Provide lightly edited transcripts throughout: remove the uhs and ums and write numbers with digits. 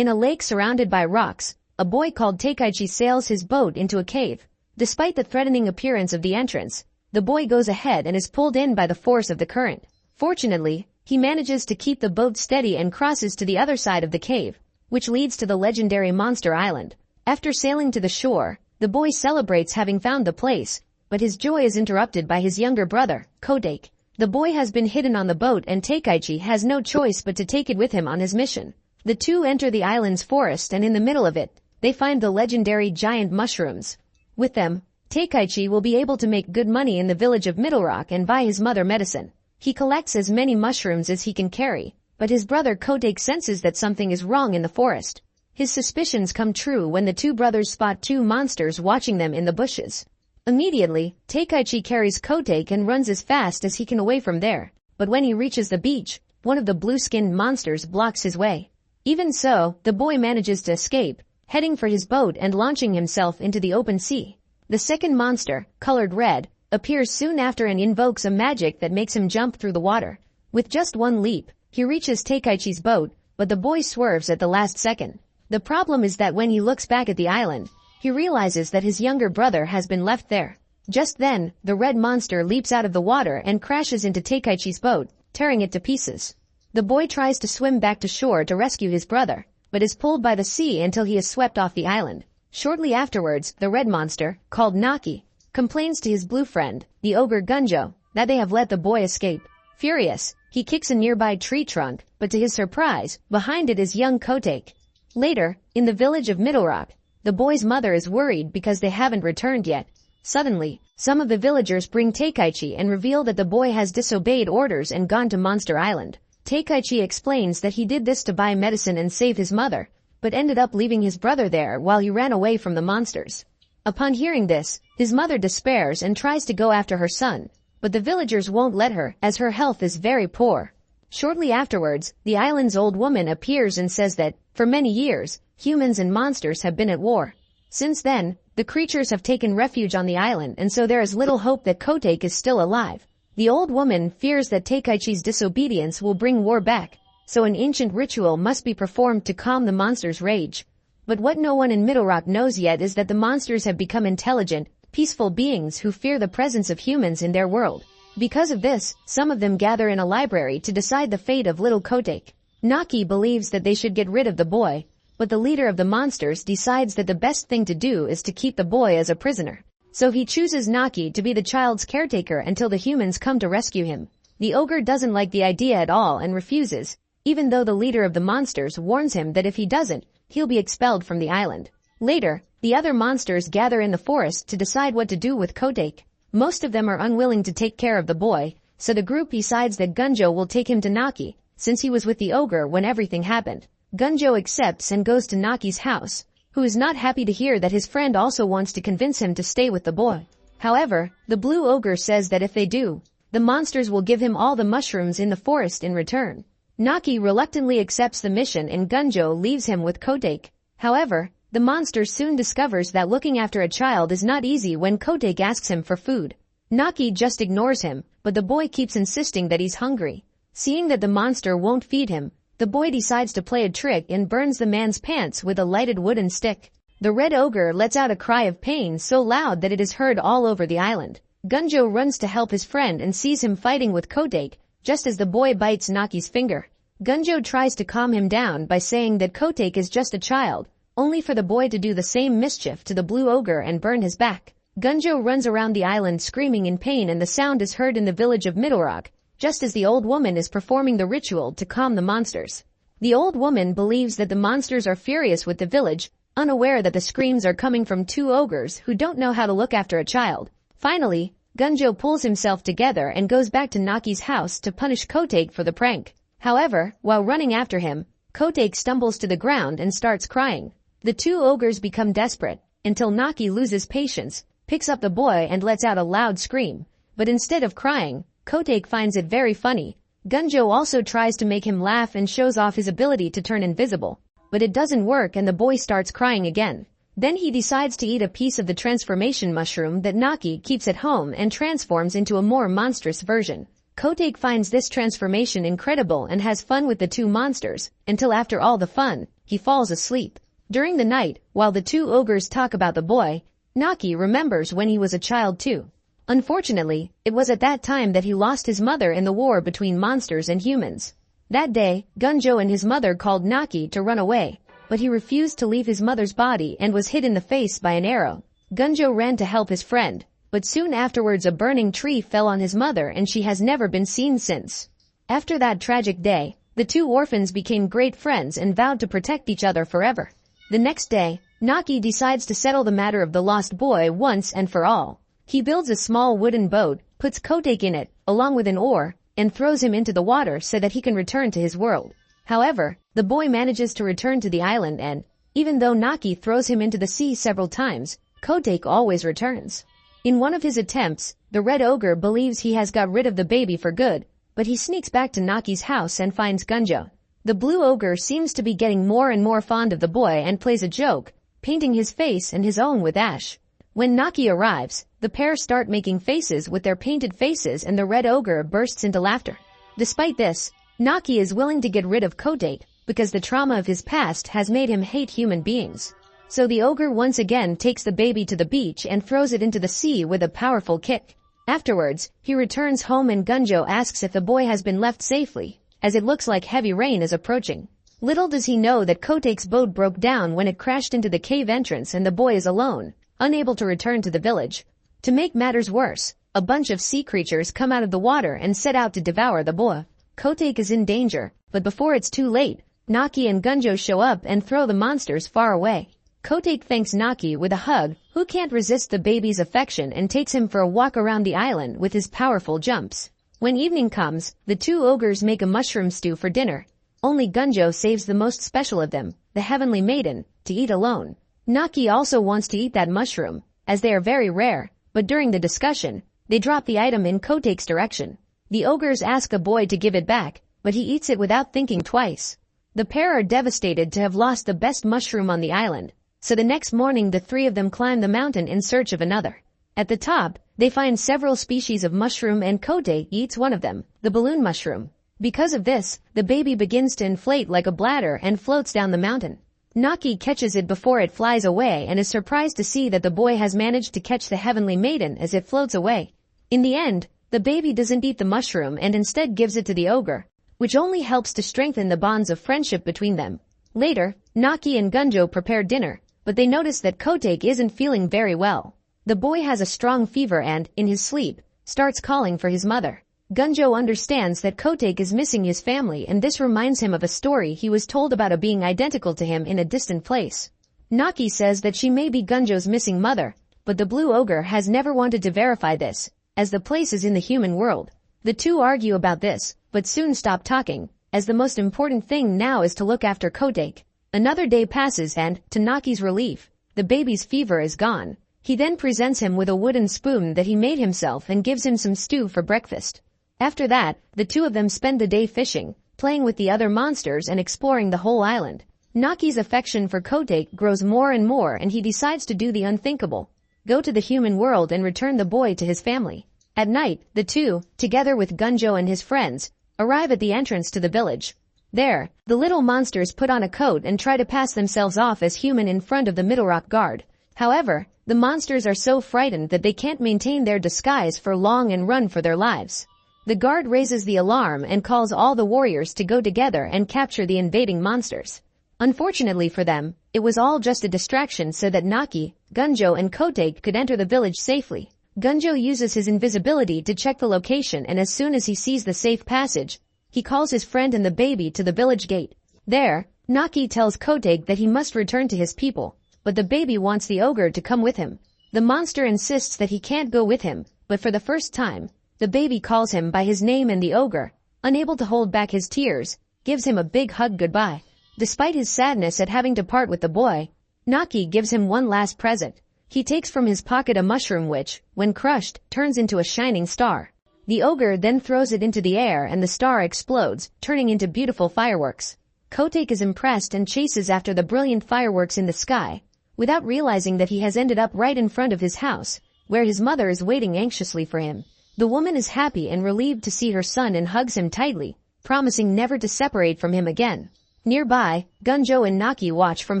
In a lake surrounded by rocks, a boy called Takaichi sails his boat into a cave. Despite the threatening appearance of the entrance, the boy goes ahead and is pulled in by the force of the current. Fortunately, he manages to keep the boat steady and crosses to the other side of the cave, which leads to the legendary Monster Island. After sailing to the shore, the boy celebrates having found the place, but his joy is interrupted by his younger brother, Kotake. The boy has been hidden on the boat and Takaichi has no choice but to take it with him on his mission. The two enter the island's forest and in the middle of it, they find the legendary giant mushrooms. With them, Takaichi will be able to make good money in the village of Middle Rock and buy his mother medicine. He collects as many mushrooms as he can carry, but his brother Kotake senses that something is wrong in the forest. His suspicions come true when the two brothers spot two monsters watching them in the bushes. Immediately, Takaichi carries Kotake and runs as fast as he can away from there, but when he reaches the beach, one of the blue-skinned monsters blocks his way. Even so, the boy manages to escape, heading for his boat and launching himself into the open sea. The second monster, colored red, appears soon after and invokes a magic that makes him jump through the water. With just one leap, he reaches Takaichi's boat, but the boy swerves at the last second. The problem is that when he looks back at the island, he realizes that his younger brother has been left there. Just then, the red monster leaps out of the water and crashes into Takaichi's boat, tearing it to pieces. The boy tries to swim back to shore to rescue his brother, but is pulled by the sea until he is swept off the island. Shortly afterwards, the red monster, called Naki, complains to his blue friend, the ogre Gunjo, that they have let the boy escape. Furious, he kicks a nearby tree trunk, but to his surprise, behind it is young Kotake. Later, in the village of Middle Rock, the boy's mother is worried because they haven't returned yet. Suddenly, some of the villagers bring Takaichi and reveal that the boy has disobeyed orders and gone to Monster Island. Takaichi explains that he did this to buy medicine and save his mother, but ended up leaving his brother there while he ran away from the monsters. Upon hearing this, his mother despairs and tries to go after her son, but the villagers won't let her as her health is very poor. Shortly afterwards, the island's old woman appears and says that, for many years, humans and monsters have been at war. Since then, the creatures have taken refuge on the island and so there is little hope that Kotake is still alive. The old woman fears that Takaichi's disobedience will bring war back, so an ancient ritual must be performed to calm the monster's rage. But what no one in Middle Rock knows yet is that the monsters have become intelligent, peaceful beings who fear the presence of humans in their world. Because of this, some of them gather in a library to decide the fate of little Kotake. Naki believes that they should get rid of the boy, but the leader of the monsters decides that the best thing to do is to keep the boy as a prisoner. So he chooses Naki to be the child's caretaker until the humans come to rescue him. The ogre doesn't like the idea at all and refuses, even though the leader of the monsters warns him that if he doesn't, he'll be expelled from the island. Later, the other monsters gather in the forest to decide what to do with Kotake. Most of them are unwilling to take care of the boy, so the group decides that Gunjo will take him to Naki, since he was with the ogre when everything happened. Gunjo accepts and goes to Naki's house, who is not happy to hear that his friend also wants to convince him to stay with the boy. However, the blue ogre says that if they do, the monsters will give him all the mushrooms in the forest in return. Naki reluctantly accepts the mission and Gunjo leaves him with Kotake. However, the monster soon discovers that looking after a child is not easy when Kotake asks him for food. Naki just ignores him, but the boy keeps insisting that he's hungry. Seeing that the monster won't feed him, the boy decides to play a trick and burns the man's pants with a lighted wooden stick. The red ogre lets out a cry of pain so loud that it is heard all over the island. Gunjo runs to help his friend and sees him fighting with Kotake, just as the boy bites Naki's finger. Gunjo tries to calm him down by saying that Kotake is just a child, only for the boy to do the same mischief to the blue ogre and burn his back. Gunjo runs around the island screaming in pain and the sound is heard in the village of Middle Rock, just as the old woman is performing the ritual to calm the monsters. The old woman believes that the monsters are furious with the village, unaware that the screams are coming from two ogres who don't know how to look after a child. Finally, Gunjo pulls himself together and goes back to Naki's house to punish Kotake for the prank. However, while running after him, Kotake stumbles to the ground and starts crying. The two ogres become desperate, until Naki loses patience, picks up the boy and lets out a loud scream. But instead of crying, Kotake finds it very funny. Gunjo also tries to make him laugh and shows off his ability to turn invisible. But it doesn't work and the boy starts crying again. Then he decides to eat a piece of the transformation mushroom that Naki keeps at home and transforms into a more monstrous version. Kotake finds this transformation incredible and has fun with the two monsters, until after all the fun, he falls asleep. During the night, while the two ogres talk about the boy, Naki remembers when he was a child too. Unfortunately, it was at that time that he lost his mother in the war between monsters and humans. That day, Gunjo and his mother called Naki to run away, but he refused to leave his mother's body and was hit in the face by an arrow. Gunjo ran to help his friend, but soon afterwards a burning tree fell on his mother and she has never been seen since. After that tragic day, the two orphans became great friends and vowed to protect each other forever. The next day, Naki decides to settle the matter of the lost boy once and for all. He builds a small wooden boat, puts Kotake in it, along with an oar, and throws him into the water so that he can return to his world. However, the boy manages to return to the island and, even though Naki throws him into the sea several times, Kotake always returns. In one of his attempts, the red ogre believes he has got rid of the baby for good, but he sneaks back to Naki's house and finds Gunjo. The blue ogre seems to be getting more and more fond of the boy and plays a joke, painting his face and his own with ash. When Naki arrives, the pair start making faces with their painted faces and the red ogre bursts into laughter. Despite this, Naki is willing to get rid of Kotake because the trauma of his past has made him hate human beings. So the ogre once again takes the baby to the beach and throws it into the sea with a powerful kick. Afterwards, he returns home and Gunjo asks if the boy has been left safely, as it looks like heavy rain is approaching. Little does he know that Kotake's boat broke down when it crashed into the cave entrance and the boy is alone, unable to return to the village. To make matters worse, a bunch of sea creatures come out of the water and set out to devour the boy. Kotake is in danger, but before it's too late, Naki and Gunjo show up and throw the monsters far away. Kotake thanks Naki with a hug, who can't resist the baby's affection and takes him for a walk around the island with his powerful jumps. When evening comes, the two ogres make a mushroom stew for dinner. Only Gunjo saves the most special of them, the Heavenly Maiden, to eat alone. Naki also wants to eat that mushroom, as they are very rare, but during the discussion, they drop the item in Kotake's direction. The ogres ask the boy to give it back, but he eats it without thinking twice. The pair are devastated to have lost the best mushroom on the island, so the next morning the three of them climb the mountain in search of another. At the top, they find several species of mushroom and Kotake eats one of them, the balloon mushroom. Because of this, the baby begins to inflate like a bladder and floats down the mountain. Naki catches it before it flies away and is surprised to see that the boy has managed to catch the Heavenly Maiden as it floats away. In the end, the baby doesn't eat the mushroom and instead gives it to the ogre, which only helps to strengthen the bonds of friendship between them. Later, Naki and Gunjo prepare dinner, but they notice that Kotake isn't feeling very well. The boy has a strong fever and, in his sleep, starts calling for his mother. Gunjo understands that Kotake is missing his family and this reminds him of a story he was told about a being identical to him in a distant place. Naki says that she may be Gunjo's missing mother, but the blue ogre has never wanted to verify this, as the place is in the human world. The two argue about this, but soon stop talking, as the most important thing now is to look after Kotake. Another day passes and, to Naki's relief, the baby's fever is gone. He then presents him with a wooden spoon that he made himself and gives him some stew for breakfast. After that, the two of them spend the day fishing, playing with the other monsters and exploring the whole island. Naki's affection for Kotake grows more and more and he decides to do the unthinkable, go to the human world and return the boy to his family. At night, the two, together with Gunjo and his friends, arrive at the entrance to the village. There, the little monsters put on a coat and try to pass themselves off as human in front of the Middle Rock Guard. However, the monsters are so frightened that they can't maintain their disguise for long and run for their lives. The guard raises the alarm and calls all the warriors to go together and capture the invading monsters. Unfortunately for them, it was all just a distraction so that Naki, Gunjo and Kotake could enter the village safely. Gunjo uses his invisibility to check the location and as soon as he sees the safe passage, he calls his friend and the baby to the village gate. There, Naki tells Kotake that he must return to his people, but the baby wants the ogre to come with him. The monster insists that he can't go with him, but for the first time, the baby calls him by his name and the ogre, unable to hold back his tears, gives him a big hug goodbye. Despite his sadness at having to part with the boy, Naki gives him one last present. He takes from his pocket a mushroom which, when crushed, turns into a shining star. The ogre then throws it into the air and the star explodes, turning into beautiful fireworks. Kotake is impressed and chases after the brilliant fireworks in the sky, without realizing that he has ended up right in front of his house, where his mother is waiting anxiously for him. The woman is happy and relieved to see her son and hugs him tightly, promising never to separate from him again. Nearby, Gunjo and Naki watch from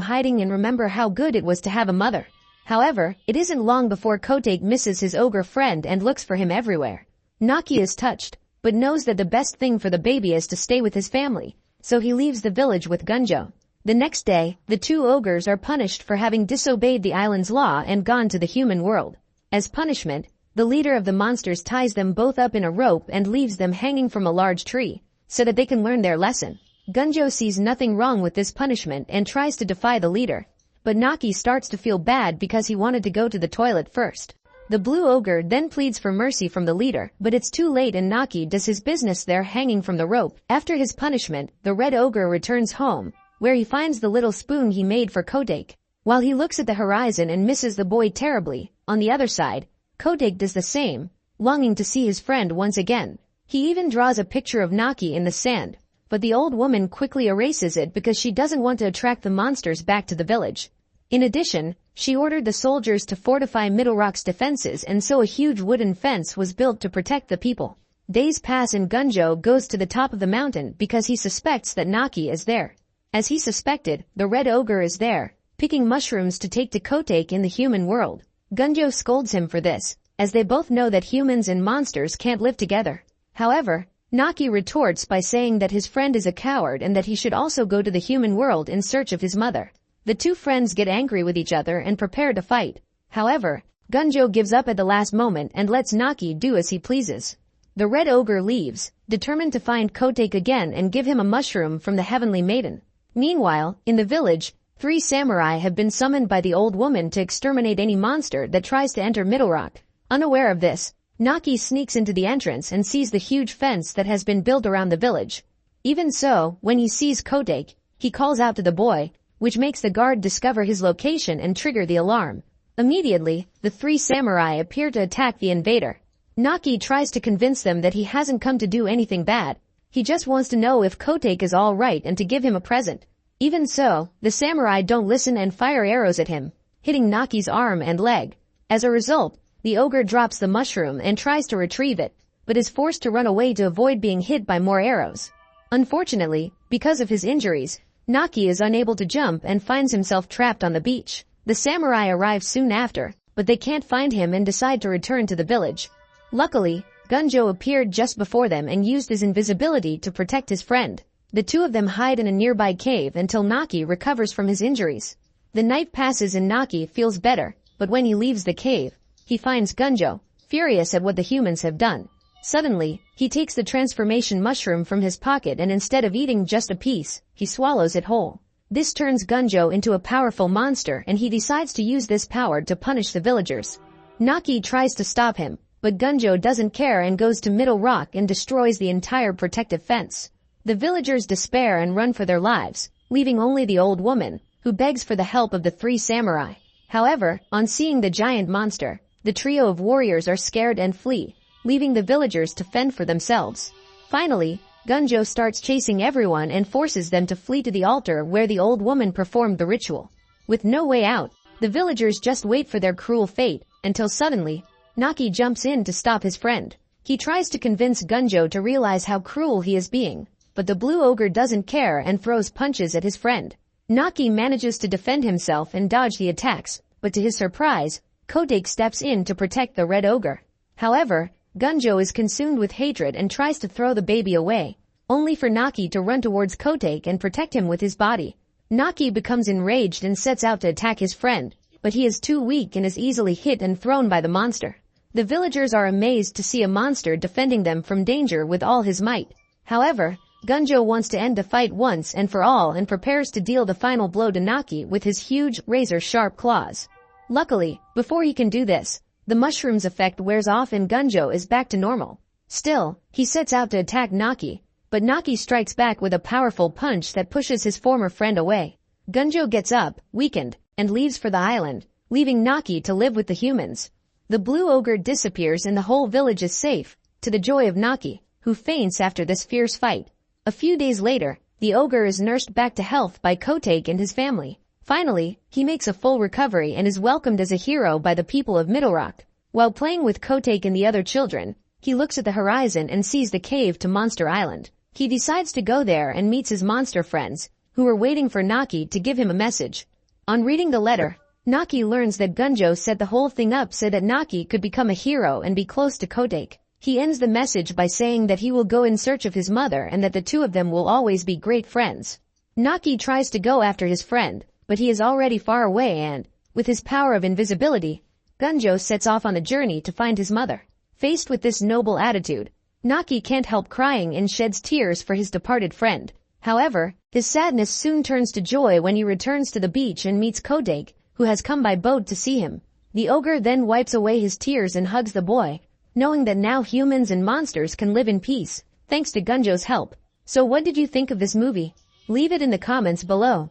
hiding and remember how good it was to have a mother. However, it isn't long before Kotake misses his ogre friend and looks for him everywhere. Naki is touched, but knows that the best thing for the baby is to stay with his family, so he leaves the village with Gunjo. The next day, the two ogres are punished for having disobeyed the island's law and gone to the human world. As punishment, the leader of the monsters ties them both up in a rope and leaves them hanging from a large tree, so that they can learn their lesson. Gunjo sees nothing wrong with this punishment and tries to defy the leader, but Naki starts to feel bad because he wanted to go to the toilet first. The blue ogre then pleads for mercy from the leader, but it's too late and Naki does his business there hanging from the rope. After his punishment, the red ogre returns home, where he finds the little spoon he made for Kotake. While he looks at the horizon and misses the boy terribly, on the other side, Kotake does the same, longing to see his friend once again. He even draws a picture of Naki in the sand, but the old woman quickly erases it because she doesn't want to attract the monsters back to the village. In addition, she ordered the soldiers to fortify Middle Rock's defenses and so a huge wooden fence was built to protect the people. Days pass and Gunjo goes to the top of the mountain because he suspects that Naki is there. As he suspected, the red ogre is there, picking mushrooms to take to Kotake in the human world. Gunjo scolds him for this, as they both know that humans and monsters can't live together. However, Naki retorts by saying that his friend is a coward and that he should also go to the human world in search of his mother. The two friends get angry with each other and prepare to fight. However, Gunjo gives up at the last moment and lets Naki do as he pleases. The red ogre leaves, determined to find Kotake again and give him a mushroom from the heavenly maiden. Meanwhile, in the village, 3 samurai have been summoned by the old woman to exterminate any monster that tries to enter Middle Rock. Unaware of this, Naki sneaks into the entrance and sees the huge fence that has been built around the village. Even so, when he sees Kotake, he calls out to the boy, which makes the guard discover his location and trigger the alarm. Immediately, the 3 samurai appear to attack the invader. Naki tries to convince them that he hasn't come to do anything bad. He just wants to know if Kotake is all right and to give him a present. Even so, the samurai don't listen and fire arrows at him, hitting Naki's arm and leg. As a result, the ogre drops the mushroom and tries to retrieve it, but is forced to run away to avoid being hit by more arrows. Unfortunately, because of his injuries, Naki is unable to jump and finds himself trapped on the beach. The samurai arrive soon after, but they can't find him and decide to return to the village. Luckily, Gunjo appeared just before them and used his invisibility to protect his friend. The two of them hide in a nearby cave until Naki recovers from his injuries. The night passes and Naki feels better, but when he leaves the cave, he finds Gunjo, furious at what the humans have done. Suddenly, he takes the transformation mushroom from his pocket and instead of eating just a piece, he swallows it whole. This turns Gunjo into a powerful monster and he decides to use this power to punish the villagers. Naki tries to stop him, but Gunjo doesn't care and goes to Middle Rock and destroys the entire protective fence. The villagers despair and run for their lives, leaving only the old woman, who begs for the help of the 3 samurai. However, on seeing the giant monster, the trio of warriors are scared and flee, leaving the villagers to fend for themselves. Finally, Gunjo starts chasing everyone and forces them to flee to the altar where the old woman performed the ritual. With no way out, the villagers just wait for their cruel fate, until suddenly, Naki jumps in to stop his friend. He tries to convince Gunjo to realize how cruel he is being, but the blue ogre doesn't care and throws punches at his friend. Naki manages to defend himself and dodge the attacks, but to his surprise, Kotake steps in to protect the red ogre. However, Gunjo is consumed with hatred and tries to throw the baby away, only for Naki to run towards Kotake and protect him with his body. Naki becomes enraged and sets out to attack his friend, but he is too weak and is easily hit and thrown by the monster. The villagers are amazed to see a monster defending them from danger with all his might. However, Gunjo wants to end the fight once and for all and prepares to deal the final blow to Naki with his huge, razor-sharp claws. Luckily, before he can do this, the mushroom's effect wears off and Gunjo is back to normal. Still, he sets out to attack Naki, but Naki strikes back with a powerful punch that pushes his former friend away. Gunjo gets up, weakened, and leaves for the island, leaving Naki to live with the humans. The blue ogre disappears and the whole village is safe, to the joy of Naki, who faints after this fierce fight. A few days later, the ogre is nursed back to health by Kotake and his family. Finally, he makes a full recovery and is welcomed as a hero by the people of Middle Rock. While playing with Kotake and the other children, he looks at the horizon and sees the cave to Monster Island. He decides to go there and meets his monster friends, who were waiting for Naki to give him a message. On reading the letter, Naki learns that Gunjo set the whole thing up so that Naki could become a hero and be close to Kodake. He ends the message by saying that he will go in search of his mother and that the two of them will always be great friends. Naki tries to go after his friend, but he is already far away and, with his power of invisibility, Gunjo sets off on a journey to find his mother. Faced with this noble attitude, Naki can't help crying and sheds tears for his departed friend. However, his sadness soon turns to joy when he returns to the beach and meets Kodake, who has come by boat to see him. The ogre then wipes away his tears and hugs the boy, knowing that now humans and monsters can live in peace, thanks to Gunjo's help. So what did you think of this movie? Leave it in the comments below.